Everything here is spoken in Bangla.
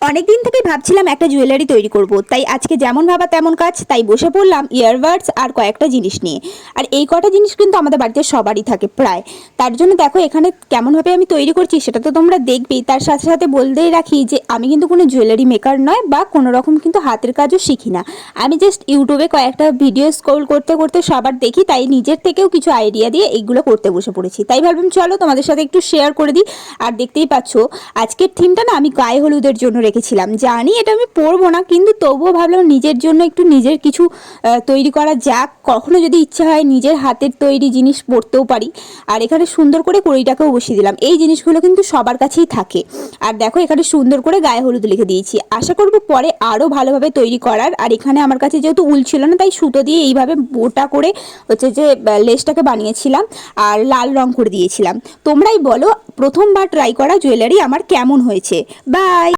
অনেকদিন থেকে ভাবছিলাম একটা জুয়েলারি তৈরি করব, তাই আজকে যেমন ভাবা তেমন কাজ। তাই বসে পড়লাম ইয়ারবাডস আর কয়েকটা জিনিস নিয়ে। আর এই কটা জিনিস কিন্তু আমাদের বাড়িতে সবারই থাকে প্রায়। তার জন্য দেখো এখানে কেমনভাবে আমি তৈরি করছি সেটা তো তোমরা দেখবেই। তার সাথে সাথে বলতেই রাখি যে আমি কিন্তু কোনো জুয়েলারি মেকার নয় বা কোনো রকম কিন্তু হাতের কাজও শিখি না। আমি জাস্ট ইউটিউবে কয়েকটা ভিডিও স্ক্রল করতে করতে সবার দেখি, তাই নিজের থেকেও কিছু আইডিয়া দিয়ে এইগুলো করতে বসে পড়েছি। তাই ভাবলাম চলো তোমাদের সাথে একটু শেয়ার করে দিই। আর দেখতেই পাচ্ছ আজকের থিমটা না আমি গায়ে হলুদের জন্য রেখেছিলাম। জানি এটা আমি পরবো না, কিন্তু তবুও ভাবলাম নিজের জন্য একটু নিজের কিছু তৈরি করা যাক। কখনো যদি ইচ্ছা হয় নিজের হাতের তৈরি জিনিস পরতেও পারি। আর এখানে সুন্দর করে কড়িটাকেও বসিয়ে দিলাম। এই জিনিসগুলো কিন্তু সবার কাছেই থাকে। আর দেখো এখানে সুন্দর করে গায়ে হলুদ লিখে দিয়েছি। আশা করবো পরে আরও ভালোভাবে তৈরি করার। আর এখানে আমার কাছে যেহেতু উল ছিল না, তাই সুতো দিয়ে এইভাবে বোটা করে হচ্ছে যে লেসটাকে বানিয়েছিলাম আর লাল রং করে দিয়েছিলাম। তোমরাই বলো প্রথমবার ট্রাই করা জুয়েলারি আমার কেমন হয়েছে। বাই।